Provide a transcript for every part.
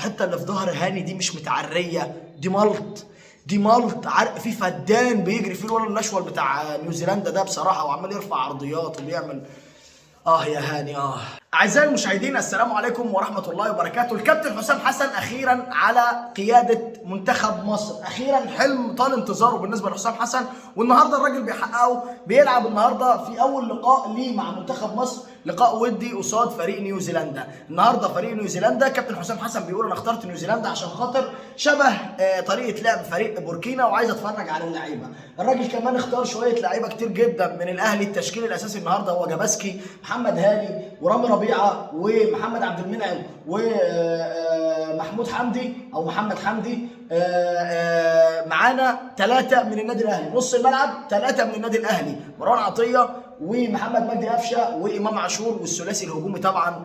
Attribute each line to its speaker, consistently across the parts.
Speaker 1: الحته اللي في ظهر هاني دي مش متعريه، دي ملط، دي ملط. عارف في فدان بيجري فيه الولد الاشول بتاع نيوزيلندا ده بصراحه، وعمال يرفع عرضيات وبيعمل يا هاني اعزائي المشاهدين، السلام عليكم ورحمه الله وبركاته. الكابتن حسام حسن اخيرا على قياده منتخب مصر، اخيرا حلم طال انتظاره بالنسبه لحسام حسن، والنهارده الراجل بيحققه. بيلعب النهارده في اول لقاء ليه مع منتخب مصر، لقاء ودي قصاد فريق نيوزيلندا. النهارده فريق نيوزيلندا كابتن حسام حسن بيقول انا اخترت نيوزيلندا عشان خاطر شبه طريقه لعب فريق بوركينا، وعايز اتفرج على اللعيبه. الراجل كمان اختار شويه لعيبه كتير جدا من الاهلي. التشكيل الاساسي النهارده هو جاباسكي، محمد هاني، ورامي ربيعه، ومحمد عبد المنعم، ومحمود حمدي او محمد حمدي. معانا 3 من النادي الاهلي، نص الملعب 3 من النادي الاهلي، مروان عطيه ومحمد مجدي قفشه وامام عاشور، والثلاثي الهجومي طبعا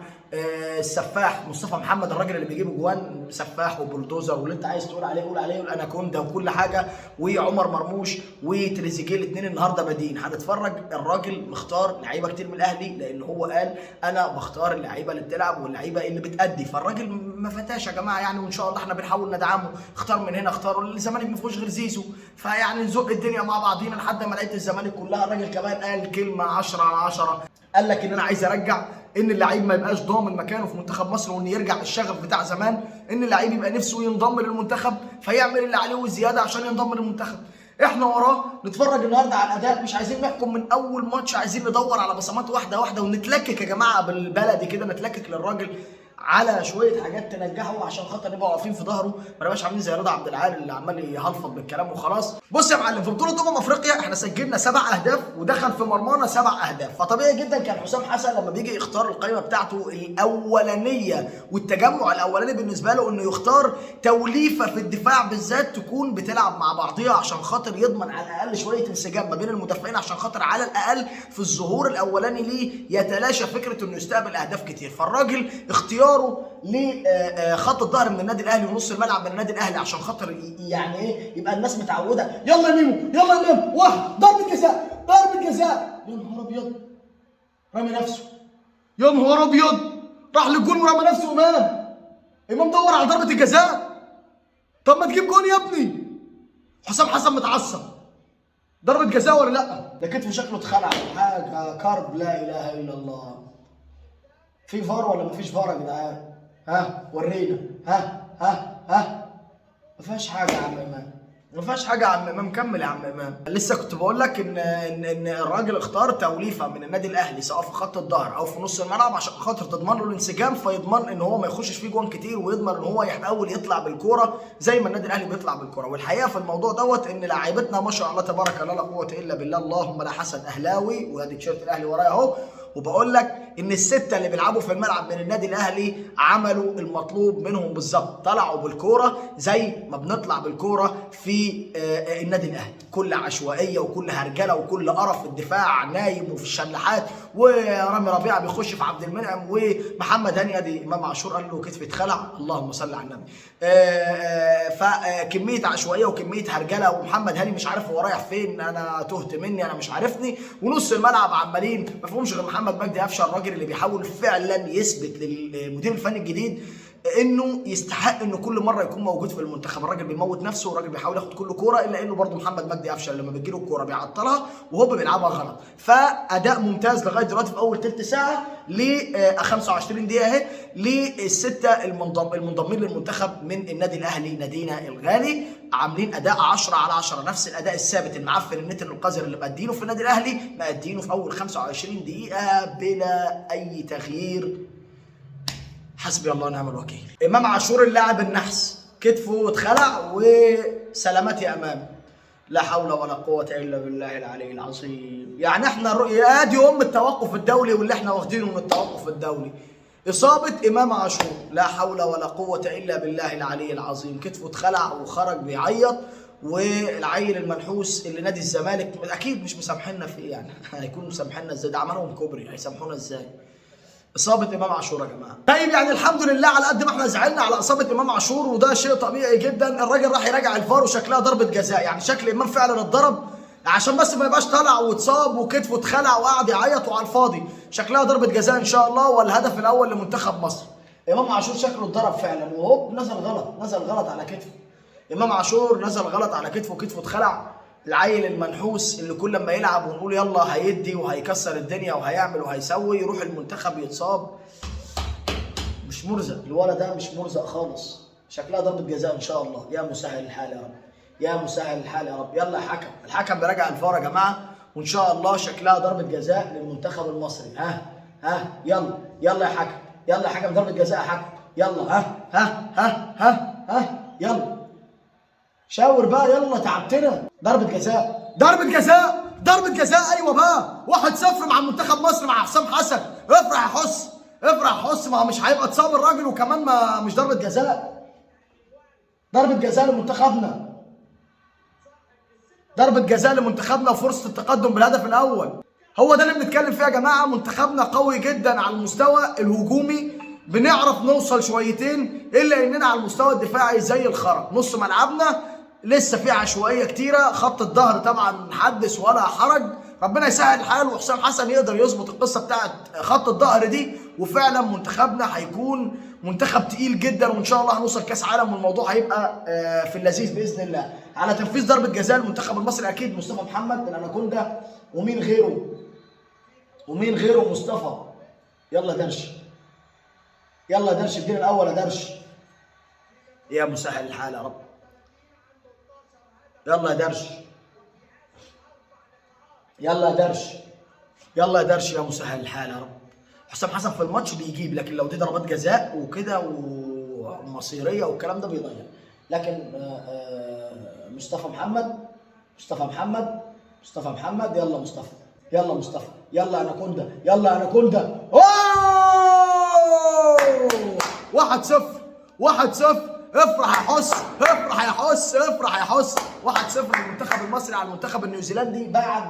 Speaker 1: السفاح مصطفى محمد، الراجل اللي بيجيب اجوان سفاح وبلدوزر واللي انت عايز تقول عليه قول عليه، والاناكوندا وكل حاجه، وعمر مرموش وتريزيجيه الاثنين النهارده بادين. هنتفرج. الراجل مختار لعيبه كتير من الاهلي لان هو قال انا بختار اللعيبه اللي بتلعب واللعيبه اللي بتأدي، فالراجل ما فتاش يا جماعه يعني، وان شاء الله احنا بنحاول ندعمه. اختار من هنا، اختار الزمالك ما فيهوش غير زيزو، فيعني نزق الدنيا مع بعضينا لحد ما لقيت الزمالك كلها. الراجل كمان قال كلمه 10 على 10، قال لك ان انا عايز ارجع ان اللعيب ما يبقاش ضامن مكانه في منتخب مصر، وان يرجع الشغف بتاع زمان، ان اللعيب يبقى نفسه ينضم للمنتخب فيعمل اللي عليه والزياده عشان ينضم للمنتخب. احنا وراه نتفرج النهارده على الاداء، مش عايزين نحكم من اول ماتش، عايزين ندور على بصمات واحده واحده ونتلكك يا جماعه بالبلدي كده، نتلكك للراجل على شويه حاجات تنجحه عشان خاطر نبقى واقفين في ظهره، ما نبقاش عاملين زي رضا عبد العال اللي عمال يهلفط بالكلام وخلاص. بص يا معلم، في بطوله افريقيا احنا سجلنا 7 اهداف ودخل في مرمانا 7 اهداف، فطبيعي جدا كان حسام حسن لما بيجي يختار القائمه بتاعته الاولانيه والتجمع الاولاني بالنسبه له انه يختار توليفه في الدفاع بالذات تكون بتلعب مع بعضيها عشان خاطر يضمن على الاقل شويه انسجام ما بين المدافعين، عشان خاطر على الاقل في الظهور الاولاني ليه يتلاشى فكره انه يستقبل اهداف كتير. فالراجل اختياره لخط الظهر من النادي الاهلي ونص الملعب من النادي الاهلي عشان خاطر يعني ايه يبقى الناس متعوده يلا يا ميمو يلا يا ميمو، واه ضربه جزاء ضربه جزاء، يا نهار ابيض رمي نفسه، يا نهار ابيض راح للجول ورمى نفسه. امام دور على ضربه الجزاء، طب ما تجيب جول يا ابني. حسام حسن متعصب، ضربه جزاء ولا لا؟ ده كتفه شكله اتخلع حاجه كرب، لا اله الا الله. في فار ولا مفيش فار يا جدعان؟ ورينا. ما فيهاش حاجه يا عم امام، ما فيهاش حاجه يا عم امام. كمل يا عم امام. لسه كنت بقول لك ان الراجل اختار توليفه من النادي الاهلي سواء في خط الظهر او في نص الملعب عشان خاطر تضمن له الانسجام، فيضمن ان هو ما يخشش فيه جوان كتير، ويضمن ان هو يحاول يطلع بالكوره زي ما النادي الاهلي بيطلع بالكوره. والحقيقه في الموضوع دوت ان لاعيبتنا ما شاء الله تبارك الله لا قوه الا بالله، اللهم لا حسد اهلاوي، وادي تيشيرت الاهلي ورايا اهو، وبقول لك ان ال6 اللي بيلعبوا في الملعب من النادي الاهلي عملوا المطلوب منهم بالظبط، طلعوا بالكوره زي ما بنطلع بالكوره في النادي الاهلي، كل عشوائيه وكل هرجله وكل قرف، الدفاع نايم وفي الشلاحات، ورامي ربيعه بيخش في عبد المنعم، ومحمد هاني ادي امام عاشور قال له كتفي اتخلع، اللهم صل على النبي. فكميه عشوائيه وكميه هرجله، ومحمد هاني مش عارف هو رايح فين، انا تهت مني، انا مش عارفني، ونص الملعب عمالين ما فيهمش غير محمد مجدي قفشه، الراجل اللي بيحاول فعلا يثبت للمدير الفني الجديد انه يستحق انه كل مره يكون موجود في المنتخب. الراجل بيموت نفسه، والراجل بيحاول ياخد كل كوره، الا انه برضه محمد مجدي قفشه لما بتجيله الكوره بيعطلها وهو بيلعبها غلط. فاداء ممتاز لغايه دلوقتي في اول ثلث ساعه ل 25 دقيقه اهي لل6 المنضمين للمنتخب من النادي الاهلي نادينا الغالي، عاملين اداء 10 على 10، نفس الاداء الثابت المعفن النتن القذر اللي مأدينه في النادي الاهلي مأدينه في اول 25 دقيقه بلا اي تغيير. حسبي الله ونعم الوكيل. امام عاشور اللاعب النحس كتفه اتخلع وسلامات يا امام، لا حول ولا قوه الا بالله العلي العظيم. يعني احنا ادي التوقف الدولي واللي احنا واخدينه من التوقف الدولي، اصابه امام عاشور لا حول ولا قوه الا بالله العلي العظيم، كتفه اتخلع وخرج بيعيط. والعيل المنحوس اللي نادي الزمالك اكيد مش مسامحيننا فيه، يعني هيكونوا مسامحيننا ازاي؟ ده عملهم كوبري، هيسامحونا ازاي؟ اصابه امام عاشور يا جماعه. طيب يعني الحمد لله على قد ما احنا زعلنا على اصابه امام عاشور وده شيء طبيعي جدا، الراجل راح يراجع الفار وشكلها ضربه جزاء، يعني شكل امام فعلا اتضرب عشان بس ما يبقاش طالع واتصاب وكتفه اتخلع وقعد يعيط وعلى الفاضي، شكلها ضربه جزاء ان شاء الله، والهدف الاول لمنتخب مصر. امام عاشور شكله اتضرب فعلا، وهوب نزل غلط، نزل غلط على كتفه. امام عاشور نزل غلط على كتفه، كتفه اتخلع. العيل المنحوس اللي كل ما يلعب ونقول يلا هيدي وهيكسر الدنيا وهيعمل وهيسوي، يروح المنتخب يتصاب. مش مرزق الولد ده، مش مرزق خالص. شكلها ضربة جزاء ان شاء الله. يا مسهل الحال يا رب، يا مسهل الحال يا رب. يلا يا حكم، الحكم بيراجع الفار يا جماعه، وان شاء الله شكلها ضربة جزاء للمنتخب المصري. يلا يلا يا حكم، يلا يا حكم، ضربة جزاء يا حكم. يلا يلا شاور بقى، يلا تعبتنا. ضربة جزاء، ضربة جزاء، ضربة جزاء. ايوه بقى 1-0 مع منتخب مصر مع حسام حسن. افرح يا حس، افرح يا حس، ما هو مش هيبقى اتصاب الراجل وكمان ما مش ضربة جزاء. ضربة جزاء لمنتخبنا، ضربة جزاء لمنتخبنا وفرصة التقدم بالهدف الأول. هو ده اللي بنتكلم فيه يا جماعة. منتخبنا قوي جدا على المستوى الهجومي، بنعرف نوصل شويتين، إلا إننا على المستوى الدفاعي زي الخرا. نص ملعبنا لسه في عشوائية كتيرة. خط الظهر طبعا حدث ولا حرج، ربنا يسهل الحال وحسام حسن يقدر يظبط القصة بتاعت خط الظهر دي، وفعلا منتخبنا هيكون منتخب تقيل جدا، وان شاء الله هنوصل كاس عالم، والموضوع هيبقى في اللذيذ باذن الله. على تنفيذ ضربه جزاء المنتخب المصري اكيد مصطفى محمد الاناكوندا، ومين غيره؟ ومين غيره مصطفى؟ يلا درش، يلا درش، ادينا الاول يا درش. يا مسهل الحال يا رب. يلا يا درش، يلا يا درش، يلا يا درش، يا مسهل الحال يا رب. حسام حسن في الماتش بيجيب، لكن لو دي ضربات جزاء وكده ومصيريه والكلام ده بيضيع. لكن مصطفى محمد، مصطفى محمد، مصطفى محمد، يلا مصطفى، يلا مصطفى، يلا اناكوندا، يلا اناكوندا. اوه 1-0، 1-0. افرح يا حس، افرح يا حس، افرح يا حس. 1-0 للمنتخب المصري على المنتخب النيوزيلندي بعد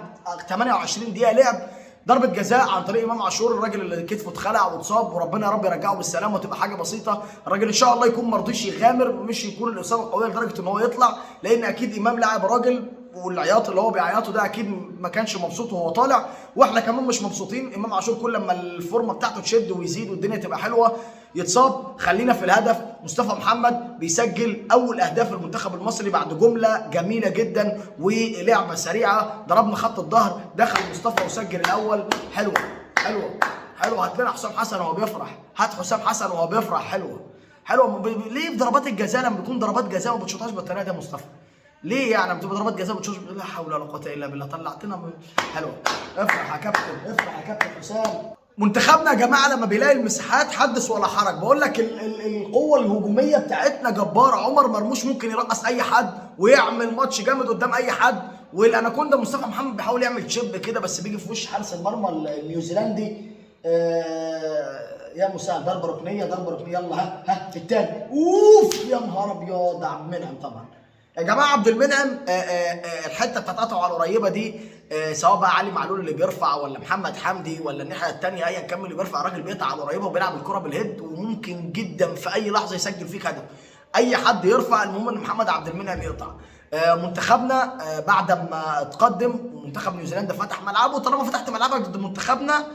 Speaker 1: 28 دقيقه لعب. ضربة جزاء عن طريق امام عاشور، الراجل اللي كتفه اتخلع واتصاب، وربنا يا رب يرجعه بالسلامه وتبقى حاجه بسيطه. الراجل ان شاء الله يكون ما رضيش يغامر، مش يكون الاصابه قويه لدرجه ان هو يطلع، لان اكيد امام لاعب راجل، والعياط اللي هو بيعيطه ده اكيد ما كانش مبسوط وهو طالع، واحنا كمان مش مبسوطين. امام عاشور كل ما الفورمه بتاعته تشد ويزيد والدنيا تبقى حلوه يتصاب. خلينا في الهدف. مصطفى محمد بيسجل اول اهداف المنتخب المصري بعد جمله جميله جدا ولعبه سريعه، ضربنا خط الظهر، دخل مصطفى وسجل الاول. حلوه حلوه حلوه. هات لنا حسام حسن وهو بيفرح، هات حسام حسن وهو بيفرح. حلوه حلوه. ليه في ضربات الجزاء لما بيكون ضربات جزاء ما بتشوطهاش بالطريقه دي يا مصطفى؟ ليه يعني بتبقى ضربات جزاء بتشوط؟ لا حول ولا قوه الا بالله، طلعتنا حلوه. افرح يا كابتن، افرح يا كابتن حسام. منتخبنا يا جماعه لما بيلاقي المساحات حدث ولا حرج. بقول لك القوه الهجوميه بتاعتنا جباره. عمر مرموش ممكن يرقص اي حد ويعمل ماتش جامد قدام اي حد، والاناكوندا مصطفى محمد بيحاول يعمل تشيب كده بس بيجي في وش حارس المرمى النيوزيلندي. يا مساعد، ضربه ركنيه، ضربه ركنيه. يلا التاني. اوف يا نهار ابيض. عبد المنعم طبعا يا جماعه، عبد المنعم الحته بتاعته على القريبه دي، سواء بقى علي معلول اللي بيرفع ولا محمد حمدي ولا الناحيه الثانيه ايا كان اللي بيرفع، الراجل بيقطع على القريبه وبيلعب الكره بالهيد، وممكن جدا في اي لحظه يسجل فيك هدف. اي حد يرفع، المهم ان محمد عبد المنعم يقطع. منتخبنا بعد ما اتقدم ومنتخب نيوزيلندا فتح ملعبه، طالما فتحت ملعبك ضد منتخبنا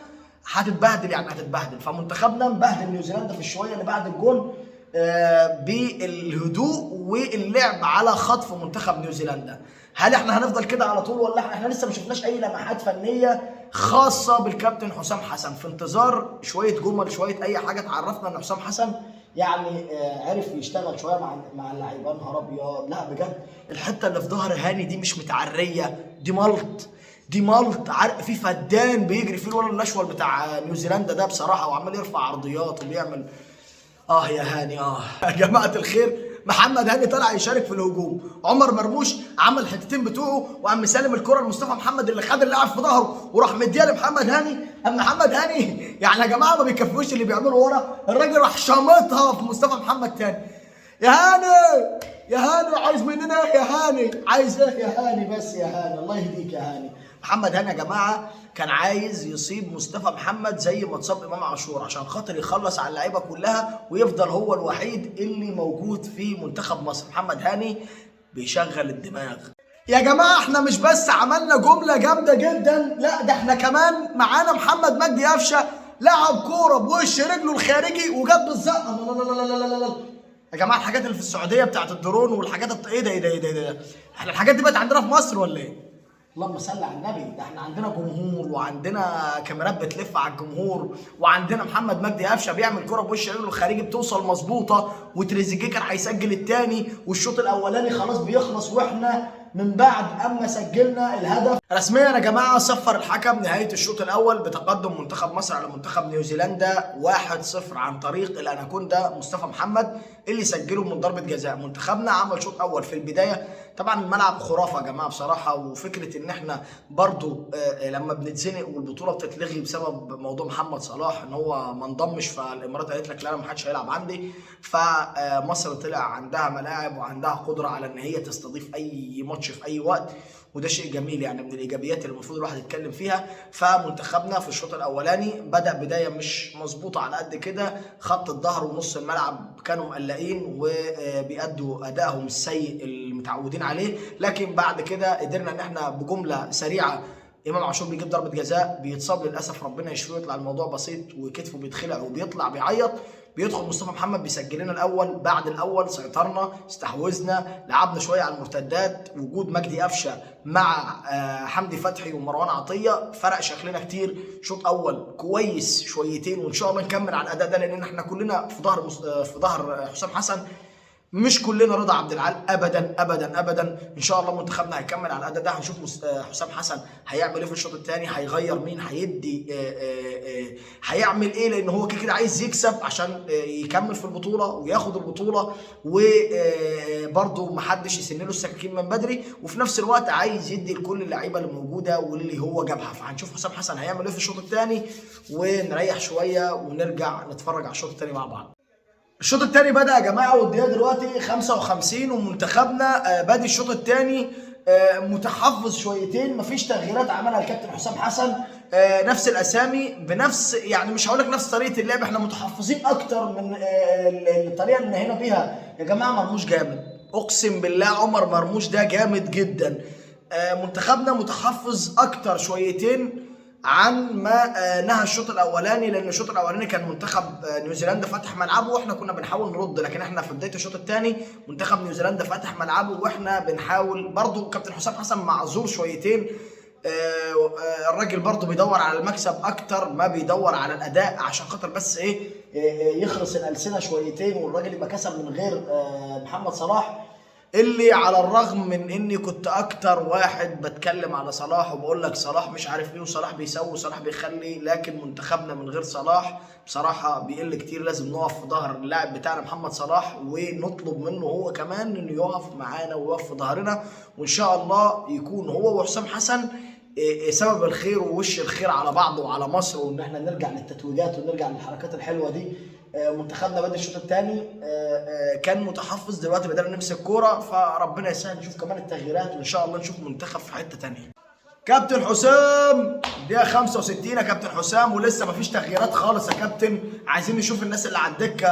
Speaker 1: هتتبهدل، يعني هتتبهدل. فمنتخبنا مبهدل نيوزيلندا في الشويه اللي بعد الجون بالهدوء واللعب على خطف منتخب نيوزيلندا. هل احنا هنفضل كده على طول، ولا احنا لسه ما شفناش اي لمحات فنيه خاصه بالكابتن حسام حسن؟ في انتظار شويه جمل، شويه اي حاجه تعرفنا ان حسام حسن يعني عرف يشتغل شويه مع اللعيبه. نهار ابيض. لا بجد الحته اللي في ظهر هاني دي مش متعريه، دي ملط، دي ملط. في فدان بيجري فيه الولد الاشول بتاع نيوزيلندا ده بصراحه، وعمال يرفع عرضيات وبيعمل يا هاني. يا جماعه الخير، محمد هاني طلع يشارك في الهجوم، عمر مرموش عمل الحتتين بتوعه وقام مسلم الكره لمصطفى محمد اللي خد اللاعب في ظهره وراح مديها لمحمد هاني. محمد هاني يعني يا جماعه ما بيكفوش اللي بيعمله ورا، الراجل راح شامطها في مصطفى محمد تاني. يا هاني، يا هاني عايز مننا ايه يا هاني؟ عايز ايه يا هاني؟ بس يا هاني الله يهديك يا هاني. محمد هاني يا جماعه كان عايز يصيب مصطفى محمد زي ما اتصاب امام عاشور عشان خاطر يخلص على اللعيبه كلها ويفضل هو الوحيد اللي موجود في منتخب مصر. محمد هاني بيشغل الدماغ يا جماعه. احنا مش بس عملنا جمله جامده جدا، لا ده احنا كمان معانا محمد مجدي قفشه لعب كوره بوش رجله الخارجي وجت بالظبط. يا جماعه الحاجات اللي في السعوديه بتاعت الدرون والحاجات ايه ده ايه ده ايه ده ايه ده؟ احنا الحاجات دي بقت عندنا في مصر ولا ايه؟ اللهم صل على النبي. ده احنا عندنا جمهور وعندنا كاميرات بتلف على الجمهور وعندنا محمد مجدي قفشه بيعمل كرة بوش رجله الخارجي بتوصل مظبوطه، وتريزيجيه كان هيسجل الثاني والشوط الاولاني خلاص بيخلص، واحنا من بعد اما سجلنا الهدف رسميا يا جماعه صفر الحكم نهايه الشوط الاول بتقدم منتخب مصر على منتخب نيوزيلندا 1-0 عن طريق الاناكوندا مصطفى محمد اللي سجله من ضربه جزاء. منتخبنا عمل شوط اول في البدايه، طبعا الملعب خرافه يا جماعه بصراحه، وفكره ان احنا برضو لما بنتزنق والبطوله بتتلغي بسبب موضوع محمد صلاح ان هو ما انضمش، فالامارات قالت لك لا ما حدش هيلعب عندي، فمصر طلع عندها ملاعب وعندها قدره على ان هي تستضيف اي ماتش في اي وقت، وده شيء جميل يعني من الايجابيات اللي المفروض الواحد يتكلم فيها. فمنتخبنا في الشوط الاولاني بدا بدايه مش مظبوطه على قد كده، خط الظهر ونص الملعب كانوا مقلقين وبيأدوا ادائهم السيء المتعودين عليه، لكن بعد كده قدرنا ان احنا بجمله سريعه امام عاشور بيجيب ضربه جزاء، بيتصاب للاسف ربنا يشفيه ويطلع الموضوع بسيط وكتفه بيتخلع وبيطلع بيعيط، بيدخل مصطفى محمد بيسجل لنا الاول. بعد الاول سيطرنا استحوذنا لعبنا شويه على المرتدات، وجود مجدي قفشه مع حمدي فتحي ومروان عطيه فرق شكلنا كتير. شوط اول كويس شويتين وان شاء الله نكمل على الاداء ده، لان احنا كلنا في ظهر حسام حسن، مش كلنا رضا عبد العال ابدا ابدا ابدا. ان شاء الله منتخبنا هيكمل على الاداء ده، هنشوف حسام حسن هيعمل ايه في الشوط الثاني، هيغير مين، هيدي هيعمل ايه، لان هو كده عايز يكسب عشان يكمل في البطوله وياخد البطوله، وبرده محدش يسن له السكاكين من بدري، وفي نفس الوقت عايز يدي لكل اللعيبه اللي موجوده واللي هو جابها. فهنشوف حسام حسن هيعمل ايه في الشوط الثاني، ونريح شويه ونرجع نتفرج على الشوط الثاني مع بعض. الشوط الثاني بدأ يا جماعه والدقيقه دلوقتي 55 ومنتخبنا بادئ الشوط الثاني متحفظ شويتين، مفيش تغييرات عملها الكابتن حسام حسن، نفس الاسامي بنفس يعني مش هقول لك نفس طريقه اللعب، احنا متحفظين اكتر من الطريقه اللي نهينا بيها. يا جماعه مرموش جامد، اقسم بالله عمر مرموش ده جامد جدا. منتخبنا متحفظ اكتر شويتين عن ما نهى الشوط الاولاني، لان الشوط الاولاني كان منتخب نيوزيلندا فتح ملعبه واحنا كنا بنحاول نرد، لكن احنا في بدايه الشوط الثاني منتخب نيوزيلندا فتح ملعبه واحنا بنحاول. برضو كابتن حسام حسن معذور شويتين، الراجل برضو بيدور على المكسب اكتر ما بيدور على الاداء، عشان خاطر بس ايه يخلص الالسنه شويتين والراجل يبقى كسب من غير محمد صلاح، اللي على الرغم من اني كنت اكتر واحد بتكلم على صلاح وبقول لك صلاح مش عارف ايه وصلاح بيسوي وصلاح بيخلي، لكن منتخبنا من غير صلاح بصراحه بيقل كتير. لازم نقف في ظهر اللاعب بتاعنا محمد صلاح ونطلب منه هو كمان انه يقف معانا ويقف في ظهرنا، وان شاء الله يكون هو وحسام حسن سبب الخير ووش الخير على بعض وعلى مصر، وان احنا نرجع للتتويجات ونرجع للحركات الحلوه دي. منتخبنا بدأ الشوط الثاني كان متحفظ، دلوقتي بدأنا نمسك كوره، فربنا يسهل نشوف كمان التغييرات وان شاء الله نشوف منتخب في حته ثانيه. كابتن حسام دقيقه 65 يا كابتن حسام ولسه مفيش تغييرات خالص يا كابتن، عايزين نشوف الناس اللي على الدكه.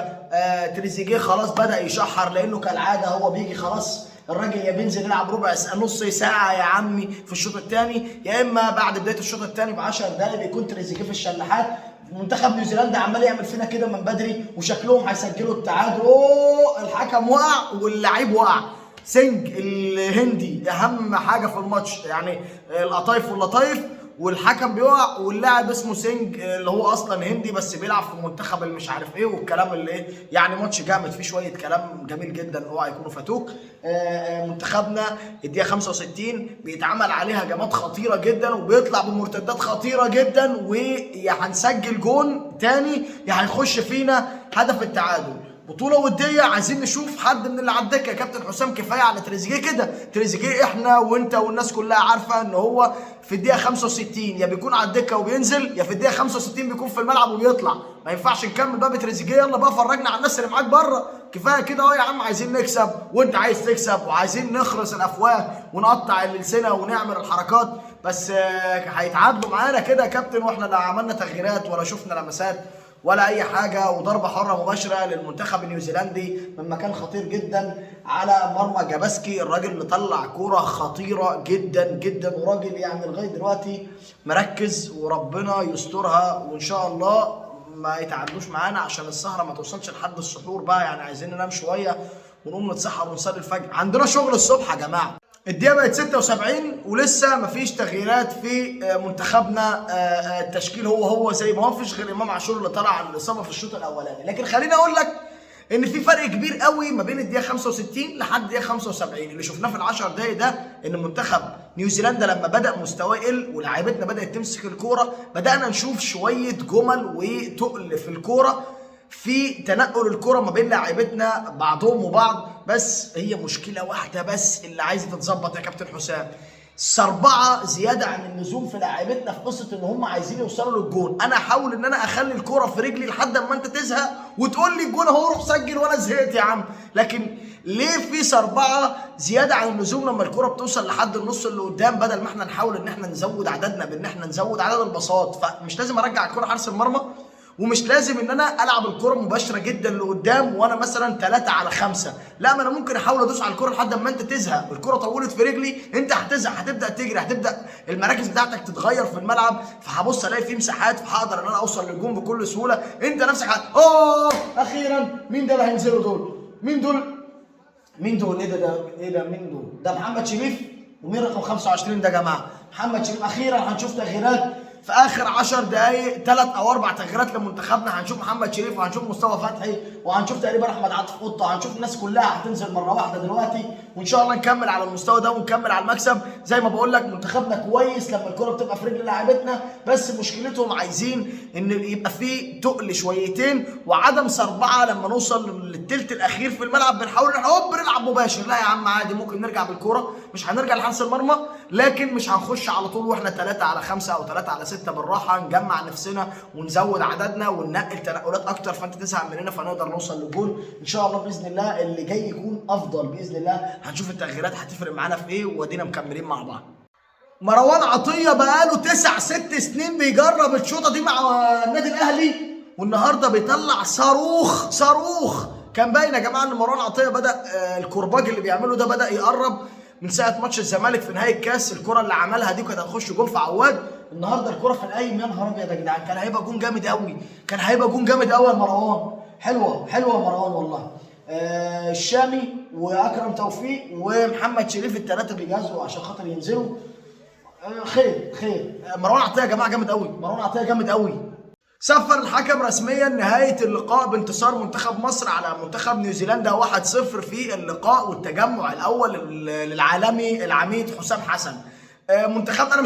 Speaker 1: تريزيجيه خلاص بدأ يشحر لانه كالعاده هو بيجي خلاص الراجل يا بينزل يلعب ربع ساعه نص ساعه يا عمي في الشوط الثاني، يا اما بعد بدايه الشوط الثاني ب 10 دقائق بيكون تريزيجيه في الشلاحات. منتخب نيوزيلندا عمال يعمل فينا كده من بدري وشكلهم هيسجلوا التعادل. اوه الحكم وقع واللعيب وقع. سنج الهندي اهم حاجه في الماتش، يعني القطايف واللطايف، والحكم بيقع واللاعب اسمه سنج اللي هو اصلا هندي بس بيلعب في المنتخب اللي مش عارف ايه والكلام اللي ايه، يعني ماتش جامد فيه شويه كلام جميل جدا اوعى يكونوا فاتوك. منتخبنا الدقيقه 65 بيتعمل عليه هجمات خطيره جدا وبيطلع بمرتدات خطيره جدا، ويا هنسجل جون تاني يا هيخش فينا هدف التعادل. بطوله وديه عايزين نشوف حد من اللي على الدكه. يا كابتن حسام كفايه على تريزيجيه كده، تريزيجيه احنا وانت والناس كلها عارفه ان هو في الدقيقه 65 يا بيكون على الدكه وبينزل، يا في الدقيقه 65 بيكون في الملعب وبيطلع. ما ينفعش نكمل بقى بتريزيجيه يلا بقى فرجنا على الناس اللي معاك بره، كفايه كده اهو يا عم، عايزين نكسب وانت عايز تكسب وعايزين نخرس الافواه ونقطع الالسنه ونعمل الحركات، بس هيتعادلوا معانا كده يا كابتن واحنا لا عملنا تغييرات ولا شفنا لمسات ولا اي حاجه، وضربه حره مباشره للمنتخب النيوزيلندي من مكان خطير جدا على مرمى جاباسكي. الراجل اللي طلع كوره خطيره جدا جدا، وراجل يعني لغايه دلوقتي مركز، وربنا يسترها وان شاء الله ما يتعدوش معانا عشان السهره ما توصلش لحد السحور بقى. يعني عايزين ننام شويه ونقوم نتسحر ونصلي الفجر، عندنا شغل الصبح يا جماعه. الدقيقة بقت 76 ولسه مفيش تغييرات في منتخبنا. التشكيل هو زي ما هو، مفيش غير امام عاشور اللي طلع على الاصابه في الشوط الاولاني. لكن خليني اقول لك ان في فرق كبير قوي ما بين الدقيقه 65 لحد الدقيقه 75. اللي شفناه في ال10 دقايق ده ان منتخب نيوزيلندا لما بدا مستواه يقل ولاعيبتنا بدات تمسك الكوره، بدانا نشوف شويه جمل وتقل في الكوره، في تنقل الكرة ما بين لاعيبتنا بعضهم وبعض. بس هي مشكلة واحدة بس اللي عايزة تتظبط يا كابتن حسام، سربعة زيادة عن اللزوم في لاعيبتنا في قصة ان هم عايزين يوصلوا للجون. انا احاول ان انا اخلي الكرة في رجلي لحد اما انت تزهق وتقول لي الجون اهو روح سجل وانا زهقت يا عم. لكن ليه في سربعة زيادة عن اللزوم لما الكرة بتوصل لحد النص اللي قدام، بدل ما احنا نحاول ان احنا نزود عددنا بان احنا نزود عدد الباصات؟ فمش لازم ارجع الكرة حارس المرمى، ومش لازم ان انا العب الكره مباشره جدا لقدام وانا مثلا 3 على 5. لا، ما انا ممكن احاول ادوس على الكره لحد ما انت تزهق. الكره طولت في رجلي، انت هتزهق، هتبدا تجري، هتبدا المراكز بتاعتك تتغير في الملعب، فهبص الاقي في مساحات فهقدر ان انا اوصل للجون بكل سهوله. انت نفسك اخيرا مين ده اللي هينزلوا دول؟ مين دول؟ مين دول؟ ايه ده مين دول؟ ده محمد شريف. ومين رقم 25 ده يا جماعه؟ محمد شريف. اخيرا هنشوف تغييرات في اخر 10 دقائق، 3 أو 4 تغييرات لمنتخبنا. هنشوف محمد شريف وهنشوف مصطفى فتحي وهنشوف تقريبا احمد عاطف قطه، وهنشوف الناس كلها هتنزل مره واحده دلوقتي، وان شاء الله نكمل على المستوى ده ونكمل على المكسب. زي ما بقول لك منتخبنا كويس لما الكره بتبقى في رجل لاعيبتنا، بس مشكلتهم عايزين ان يبقى في تقل شويتين وعدم سربعه لما نوصل للثلث الاخير في الملعب. بنحاول نلعب مباشر. لا يا عم عادي، ممكن نرجع بالكوره، مش هنرجع لحارس المرمى، لكن مش هنخش على طول واحنا 3 على 5 او 3 على 6. بالراحه نجمع نفسنا ونزود عددنا وننقل تنقلات اكتر، فانت تزهق مننا فنقدر نوصل للجول ان شاء الله. باذن الله اللي جاي يكون افضل باذن الله. هنشوف التغييرات هتفرق معانا في ايه، وادينا مكملين مع بعض. مروان عطيه بقاله 9 6 سنين بيجرب الشوطه دي مع النادي الاهلي، والنهارده بيطلع صاروخ. كان باين يا جماعه ان مروان عطيه بدا الكرباج اللي بيعمله ده بدا يقرب من ساعه ماتش الزمالك في نهائي الكاس. الكره اللي عملها دي كانت هتخش جول في عواد. النهارده الكره في القايم، يا نهار ابيض يا جدعان، كان هيبقى جون جامد قوي، كان هيبقى جون جامد قوي يا مروان. حلوه يا مروان والله. الشامي واكرم توفيق ومحمد شريف الثلاثه بيجهزوا عشان خاطر ينزلوا. خير. مروان عطيه يا جماعه جامد قوي، مروان عطيه جامد قوي. سفر الحكم رسميا نهاية اللقاء بانتصار منتخب مصر على منتخب نيوزيلندا 1-0 في اللقاء والتجمع الأول للعالمي العميد حسام حسن. منتخب انا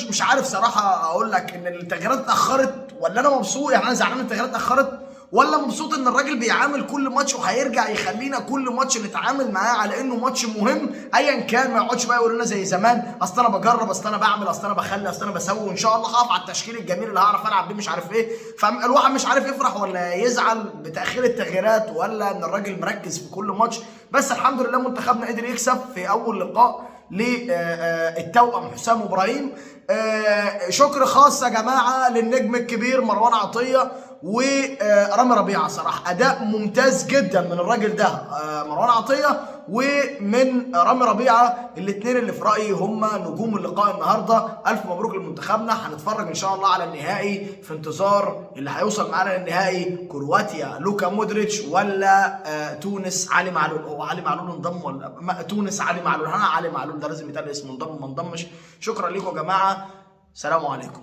Speaker 1: مش عارف صراحة اقول لك ان التغييرات اتأخرت ولا انا مبسوط. يعني انا زعلان ان التغييرات اتأخرت، ولا مبسوط ان الراجل بيعامل كل ماتش وهيرجع يخلينا كل ماتش نتعامل معاه على انه ماتش مهم ايا كان. ما يقعدش بقى يقول لنا زي زمان اصل انا بجرب، اصل انا بعمل، اصل انا بخلي، اصل انا بسوي، وان شاء الله هقف على التشكيل الجميل اللي هعرف العب بيه مش عارف ايه. فالواحد مش عارف يفرح ولا يزعل بتاخير التغييرات ولا ان الراجل مركز في كل ماتش. بس الحمد لله منتخبنا قدر يكسب في اول لقاء للتوأم حسام ابراهيم. شكر خاص يا جماعه للنجم الكبير مروان عطيه ورامي ربيعه. صراحه اداء ممتاز جدا من الراجل ده مروان عطيه ومن رامي ربيعه، الاثنين اللي في رايي هم نجوم اللقاء النهارده. الف مبروك لمنتخبنا. هنتفرج ان شاء الله على النهائي في انتظار اللي هيوصل معانا للنهائي، كرواتيا لوكا مودريتش ولا تونس علي معلول. هو علي معلول انضم ولا تونس علي معلول؟ علي معلول ده لازم يتقال اسمه، انضم ما انضمش. شكرا لكم يا جماعه، سلام عليكم.